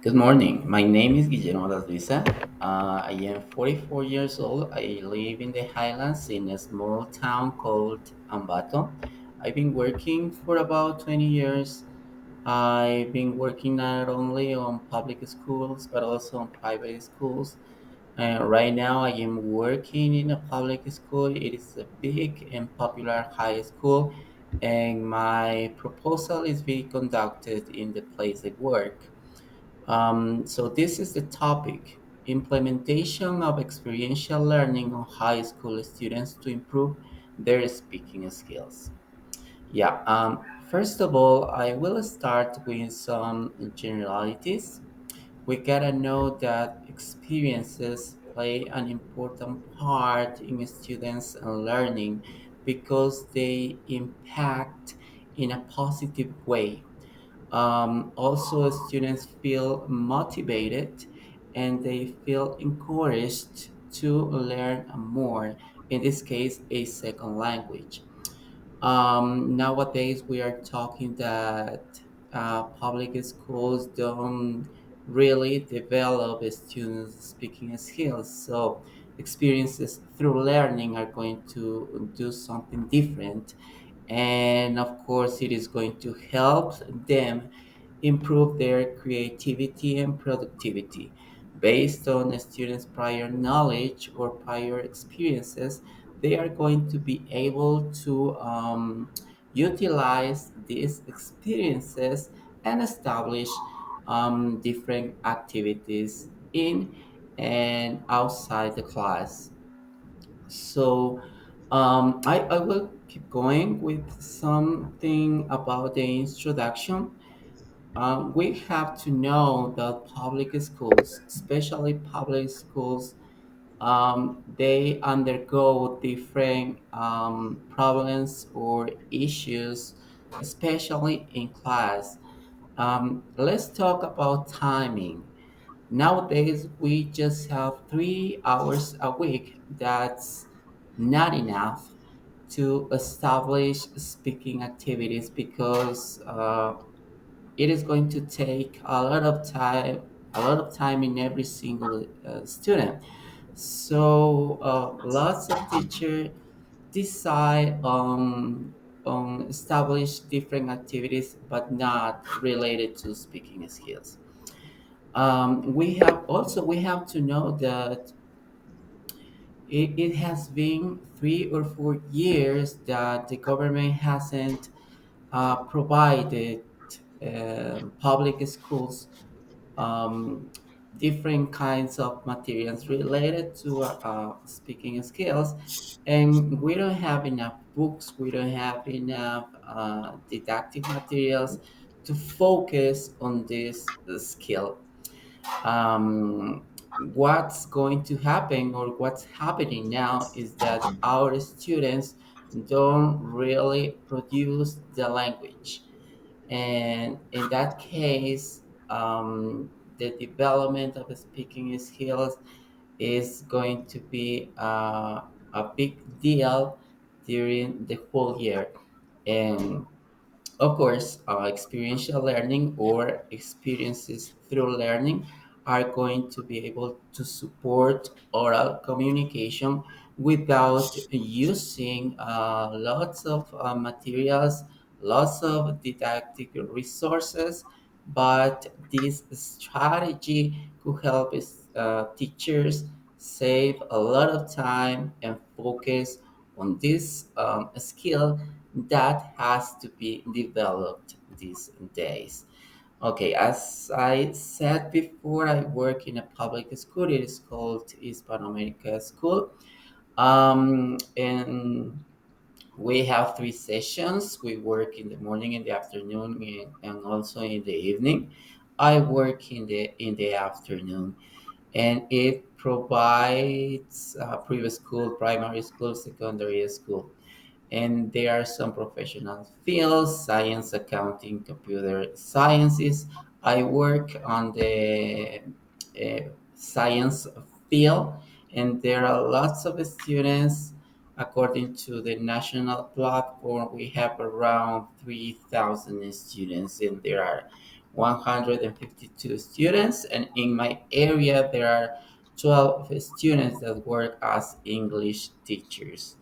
Good morning. My name is Guillermo das Luisa. I am 44 years old. I live in the Highlands in a small town called Ambato. I've been working for about 20 years. I've been working not only on public schools but also on private schools. Right now, I am working in a public school. It is a big and popular high school, and my proposal is being conducted in the place I work. So this is the topic, implementation of experiential learning on high school students to improve their speaking skills. Yeah, first of all, I will start with some generalities. We gotta know that experiences play an important part in students' learning because they impact in a positive way. Also, students feel motivated and they feel encouraged to learn more, in this case, a second language. Nowadays, we are talking that public schools don't really develop students' speaking skills. So, experiences through learning are going to do something different. And of course, it is going to help them improve their creativity and productivity. Based on the students' prior knowledge or prior experiences, they are going to be able to utilize these experiences and establish different activities in and outside the class. So I will keep going with something about the introduction. We have to know that public schools, especially public schools, they undergo different problems or issues, especially in class. Let's talk about timing. Nowadays, we just have 3 hours a week. That's not enough to establish speaking activities because it is going to take a lot of time in every single student. So lots of teachers decide on establish different activities, but not related to speaking skills. We have to know that it has been 3 or 4 years that the government hasn't provided public schools um, different kinds of materials related to speaking skills, and we don't have enough books, we don't have enough didactic materials to focus on this skill. What's going to happen or what's happening now is that our students don't really produce the language, and in that case, the development of speaking skills is going to be a big deal during the whole year. And of course, experiential learning or experiences through learning are going to be able to support oral communication without using lots of materials, lots of didactic resources. But this strategy could help teachers save a lot of time and focus on this skill that has to be developed these days. Okay, as I said before, I work in a public school. It is called Hispanoamerica School. And we have 3 sessions. We work in the morning, in the afternoon, and also in the evening. I work in the afternoon, and it provides previous school, primary school, secondary school, and there are some professional fields: science, accounting, computer sciences. I work on the science field, and there are lots of students. According to the national platform, we have around 3,000 students, and there are 152 students, and in my area there are 12 students that work as English teachers.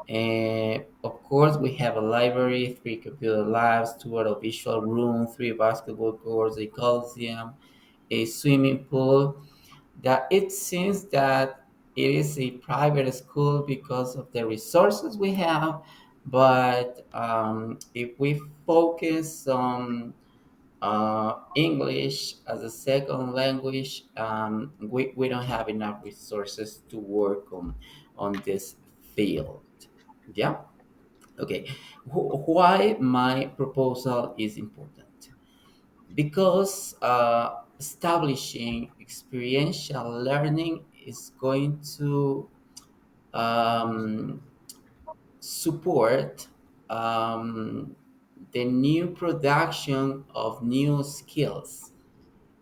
And of course, we have a library, three computer labs, two audiovisual rooms, three basketball courts, a coliseum, a swimming pool. That it seems that it is a private school because of the resources we have, but if we focus on English as a second language, we don't have enough resources to work on this field. Yeah. Okay. Why my proposal is important? Because establishing experiential learning is going to um, support the new production of new skills.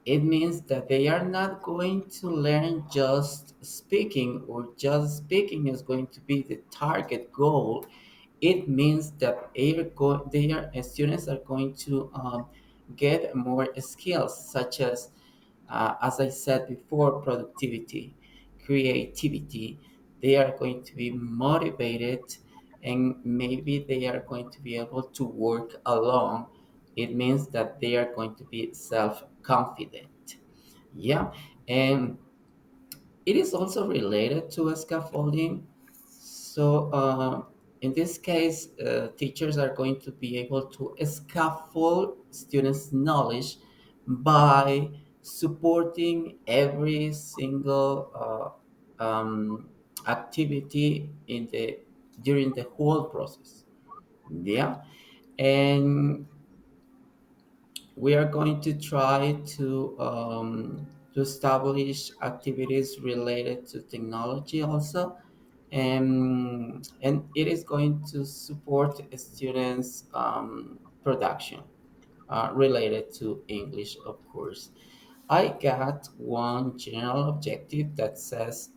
It means that they are not going to learn just speaking, or just speaking is going to be the target goal. It means that students are going to get more skills, such as I said before, productivity, creativity. They are going to be motivated, and maybe they are going to be able to work alone. It means that they are going to be self confident. Yeah. And it is also related to scaffolding. So, in this case, teachers are going to be able to scaffold students' knowledge by supporting every single activity during the whole process. Yeah, and we are going to try to establish activities related to technology also, and it is going to support students production related to English, of course. I got one general objective that says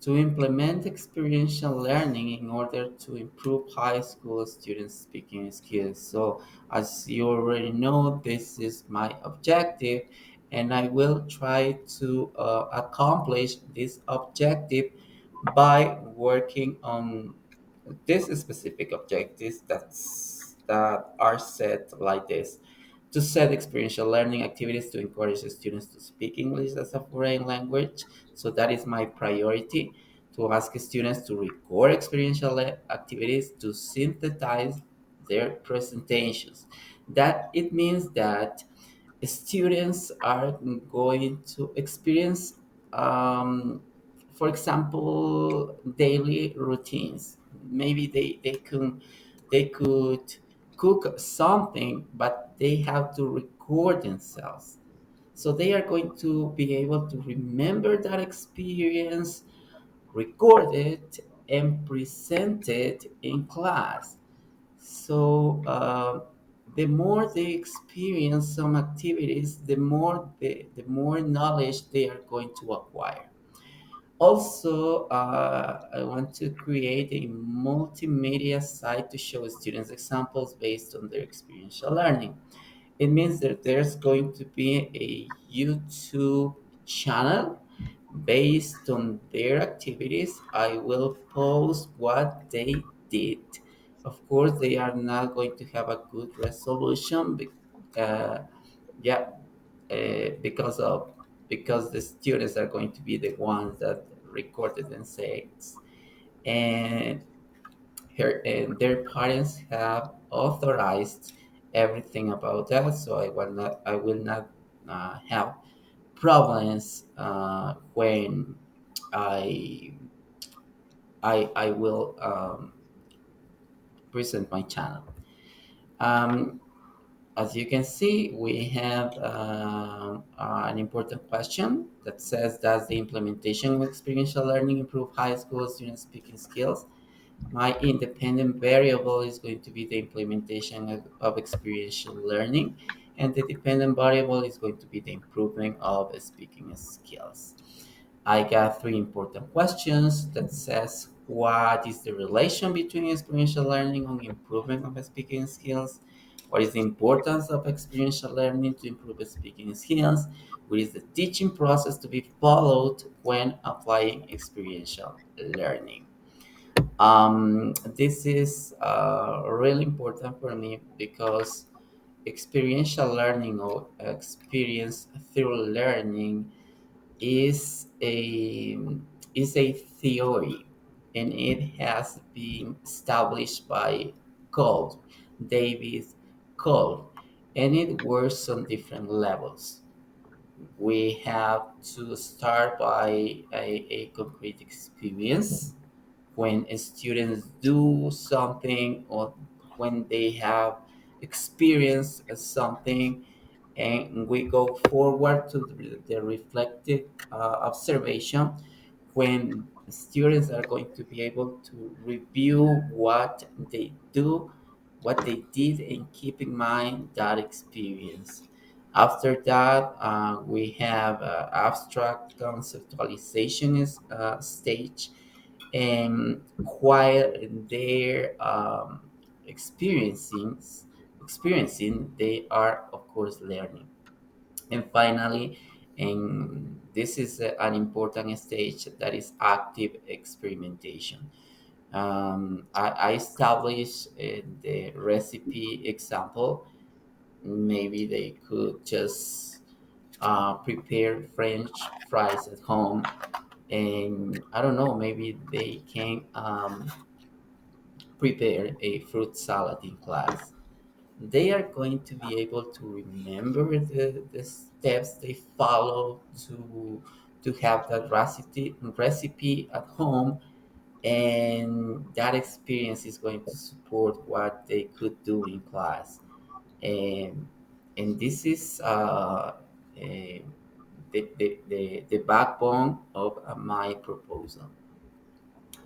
to implement experiential learning in order to improve high school students' speaking skills. So, as you already know, this is my objective, and I will try to accomplish this objective by working on these specific objectives that are set like this: to set experiential learning activities to encourage the students to speak English as a foreign language. So that is my priority: to ask students to record experiential activities to synthesize their presentations. That it means that students are going to experience, for example, daily routines. Maybe they could cook something, but they have to record themselves. So they are going to be able to remember that experience, record it, and present it in class. So the more they experience some activities, the more knowledge they are going to acquire. Also, I want to create a multimedia site to show students examples based on their experiential learning. It means that there's going to be a YouTube channel based on their activities. I will post what they did. Of course, they are not going to have a good resolution, uh, yeah, because the students are going to be the ones that recorded and says, and and their parents have authorized everything about that. So I will not have problems when I I will present my channel. Um, as you can see, we have an important question that says, does the implementation of experiential learning improve high school student speaking skills? My independent variable is going to be the implementation of experiential learning, and the dependent variable is going to be the improvement of speaking skills. I got three important questions that says, what is the relation between experiential learning and improvement of speaking skills? What is the importance of experiential learning to improve speaking skills? What is the teaching process to be followed when applying experiential learning? This is really important for me because experiential learning or experience through learning is a is a theory, and it has been established by Cole, David Cole, and it works on different levels. We have to start by a concrete experience when students do something or when they have experienced something, and we go forward to the reflective observation when students are going to be able to review what they do, what they did, and keep in mind that experience. After that, we have abstract conceptualization stage, and while they're experiencing they are of course learning. And finally, and this is an important stage, that is active experimentation. I established the recipe example. Maybe they could just prepare French fries at home, and I don't know, maybe they can prepare a fruit salad in class. They are going to be able to remember the steps they follow to have that recipe at home, and that experience is going to support what they could do in class. And this is the backbone of my proposal.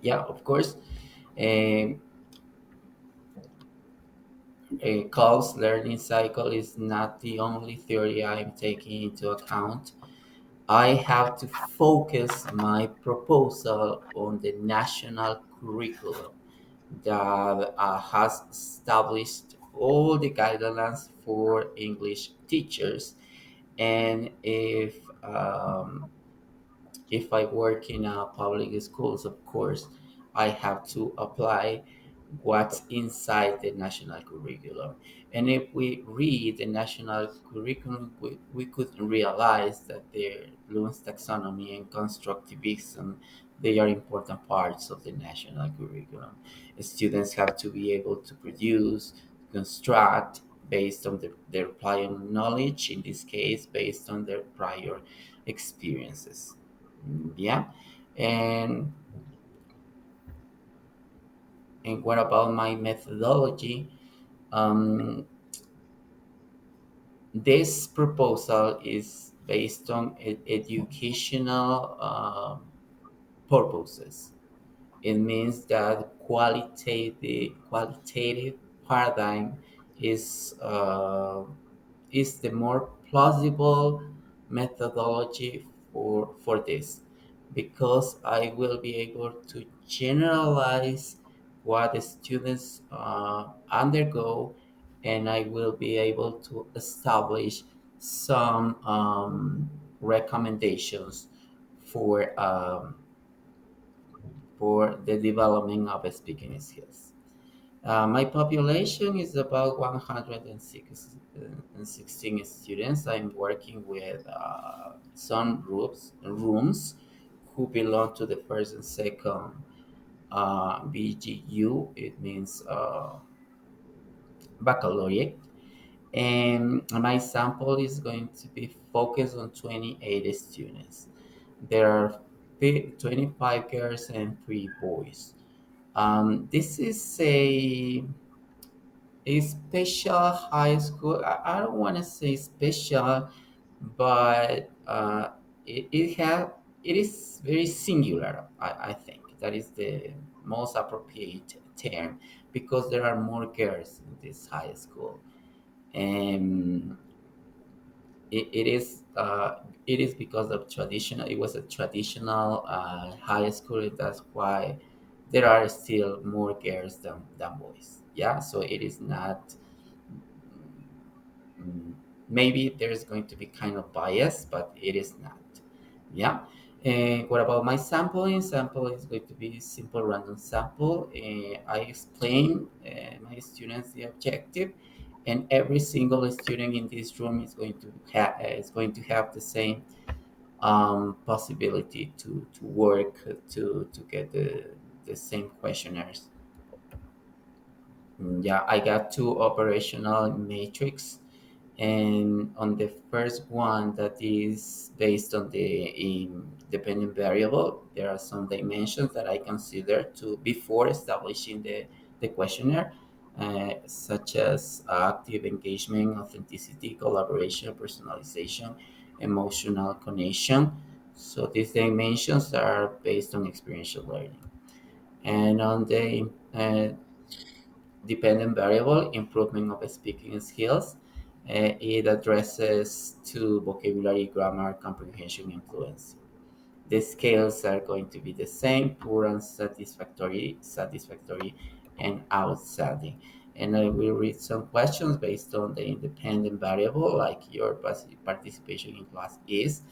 Yeah, of course. Um, a Cole's learning cycle is not the only theory I'm taking into account. I have to focus my proposal on the national curriculum that has established all the guidelines for English teachers. And if I work in public schools, of course, I have to apply what's inside the national curriculum. And if we read the national curriculum, we could realize that the Bloom's taxonomy and constructivism, they are important parts of the national curriculum. Students have to be able to produce, construct based on their prior knowledge, in this case, based on their prior experiences. Yeah. and and what about my methodology? um, this proposal is based on educational purposes. It means that qualitative paradigm is the more plausible methodology for this, because I will be able to generalize what the students undergo, and I will be able to establish some recommendations for the development of speaking skills. My population is about 116 students. I'm working with some rooms who belong to the first and second BGU. It means baccalaureate. And my sample is going to be focused on 28 students. There are 25 girls and 3 boys. This is a special high school. I don't want to say special, but it is very singular. I think that is the most appropriate term, because there are more girls in this high school, and it is because of traditional. It was a traditional high school, and that's why there are still more girls than boys. Yeah, so it is not mm, maybe there's going to be kind of bias, but it is not. Yeah. And what about my sampling? Sample is going to be simple random sample. I explain my students the objective, and every single student in this room is going to have the same possibility to work to get the same questionnaires. Yeah, I got two operational matrix, and on the first one that is based on the dependent variable, there are some dimensions that I consider to before establishing the questionnaire, such as active engagement, authenticity, collaboration, personalization, emotional connection. So these dimensions are based on experiential learning. And on the dependent variable, improvement of speaking skills. It addresses to vocabulary, grammar, comprehension, and fluency. The scales are going to be the same: poor, unsatisfactory, satisfactory, and outstanding. And I will read some questions based on the independent variable, like your participation in class is.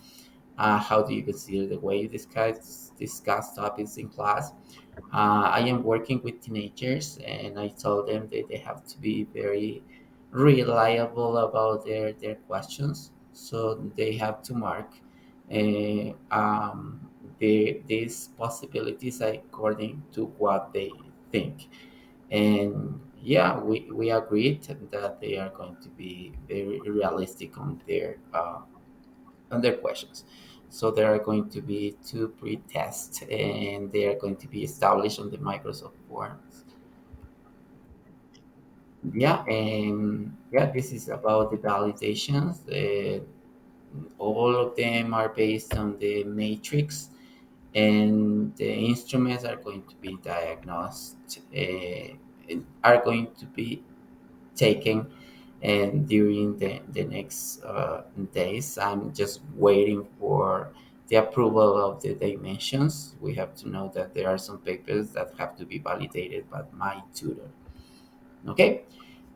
How do you consider the way you discuss topics in class? I am working with teenagers, and I told them that they have to be very reliable about their questions. So they have to mark these possibilities according to what they think. And yeah, we agreed that they are going to be very realistic on their questions. So there are going to be two pre-tests, and they are going to be established on the Microsoft Forms. Yeah, and yeah, this is about the validations. All of them are based on the matrix, and the instruments are going to be diagnosed, are going to be taken and during the next days. I'm just waiting for the approval of the dimensions. We have to know that there are some papers that have to be validated by my tutor. Okay.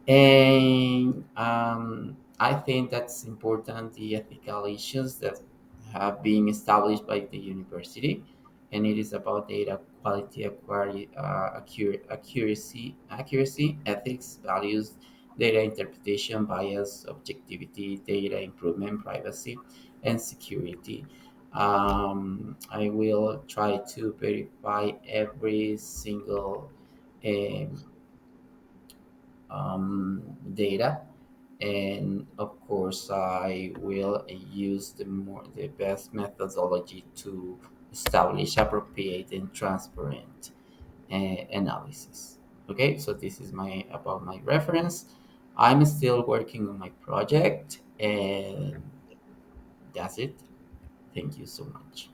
And I think that's important, the ethical issues that have been established by the university. And it is about data quality, accuracy, ethics, values, data interpretation, bias, objectivity, data improvement, privacy, and security. I will try to verify every single um, data, and of course I will use the best methodology to establish appropriate and transparent analysis. Okay, so this is my about my reference. I'm still working on my project, and that's it. Thank you so much.